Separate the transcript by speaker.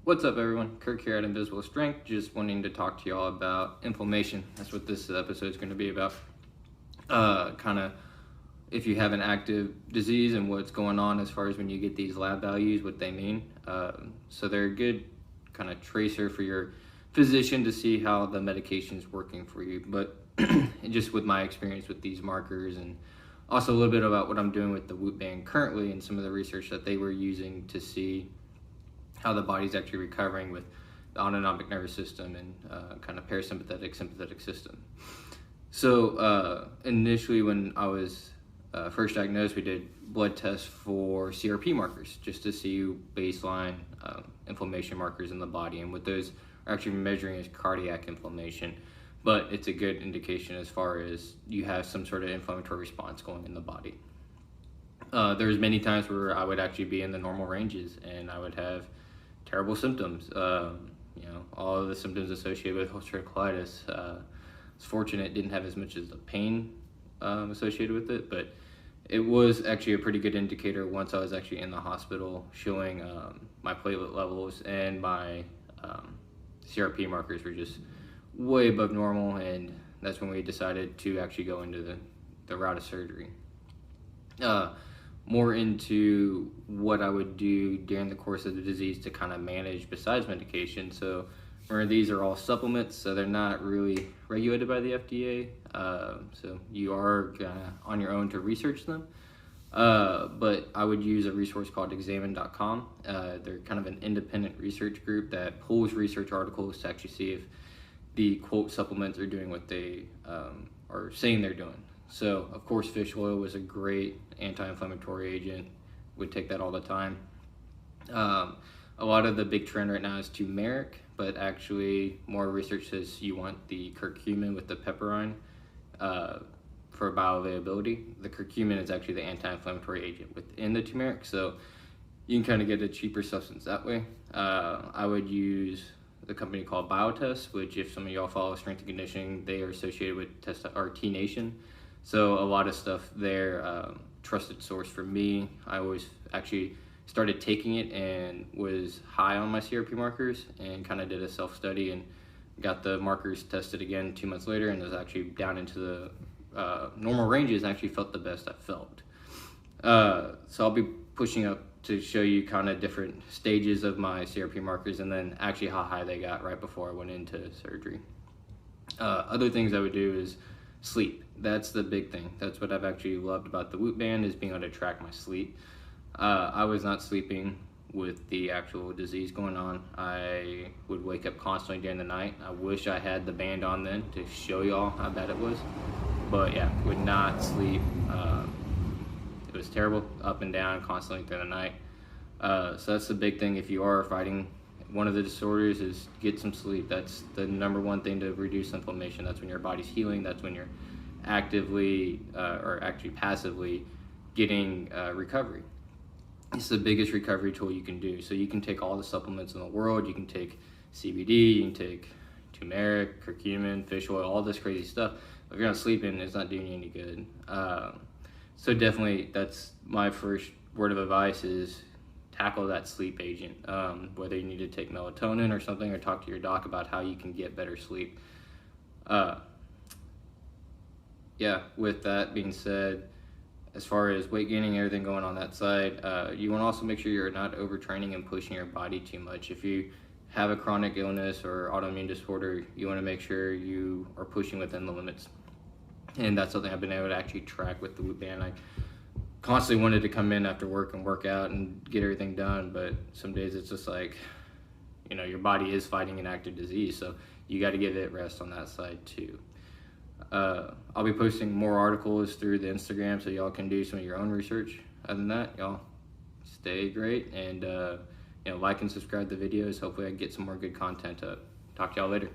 Speaker 1: What's up, everyone? Kirk here at Invisible Strength, just wanting to talk to y'all about inflammation. That's what this episode is going to be about. Kind of if you have an active disease and what's going on as far as when you get these lab values, what they mean. So they're a good kind of tracer for your physician to see how the medication is working for you. But just with my experience with these markers, and also a little bit about what I'm doing with the Whoop band currently and some of the research that they were using to see how the body's actually recovering with the autonomic nervous system and kind of parasympathetic sympathetic system. So initially when I was first diagnosed, we did blood tests for CRP markers just to see baseline inflammation markers in the body, and what those are actually measuring is cardiac inflammation, but it's a good indication as far as you have some sort of inflammatory response going in the body. There's many times where I would actually be in the normal ranges and I would have terrible symptoms, all of the symptoms associated with ulcerative colitis. It's fortunate it didn't have as much as the pain associated with it, but it was actually a pretty good indicator once I was actually in the hospital, showing my platelet levels and my CRP markers were just way above normal, and that's when we decided to actually go into the route of surgery. More into what I would do during the course of the disease to kind of manage besides medication. So remember, these are all supplements, so they're not really regulated by the FDA. So you are on your own to research them. But I would use a resource called examine.com. They're kind of an independent research group that pulls research articles to actually see if the quote supplements are doing what they are saying they're doing. So, of course, fish oil was a great anti-inflammatory agent. Would take that all the time. A lot of the big trend right now is turmeric, but actually more research says you want the curcumin with the pepperine for bioavailability. The curcumin is actually the anti-inflammatory agent within the turmeric, so you can kind of get a cheaper substance that way. I would use the company called Biotest, which, if some of y'all follow strength and conditioning, they are associated with T Nation. So a lot of stuff there, trusted source for me. I always actually started taking it and was high on my CRP markers, and kind of did a self-study and got the markers tested again 2 months later, and was actually down into the normal ranges, and actually felt the best I felt. So I'll be pushing up to show you kind of different stages of my CRP markers, and then actually how high they got right before I went into surgery. Other things I would do is sleep. That's the big thing. That's what I've actually loved about the Whoop band, is being able to track my sleep. I was not sleeping with the actual disease going on. I would wake up constantly during the night. I wish I had the band on then to show y'all how bad it was. But yeah, would not sleep. It was terrible, up and down constantly through the night. So that's the big thing. If you are fighting one of the disorders, is get some sleep. That's the number one thing to reduce inflammation. That's when your body's healing. That's when you're actively or actually passively getting recovery. It's the biggest recovery tool you can do. So you can take all the supplements in the world. You can take CBD, you can take turmeric, curcumin, fish oil, all this crazy stuff. If you're not sleeping, it's not doing you any good. So definitely, that's my first word of advice, is tackle that sleep agent. Whether you need to take melatonin or something, or talk to your doc about how you can get better sleep. Yeah, with that being said, as far as weight gaining and everything going on that side, you want to also make sure you're not overtraining and pushing your body too much. If you have a chronic illness or autoimmune disorder, you want to make sure you are pushing within the limits. And that's something I've been able to actually track with the Whoop band. I constantly wanted to come in after work and work out and get everything done, but some days it's just like, your body is fighting an active disease, so you got to give it rest on that side too. I'll be posting more articles through the Instagram, so y'all can do some of your own research. Other than that, y'all stay great, and like and subscribe to the videos. Hopefully I can get some more good content up. Talk to y'all later.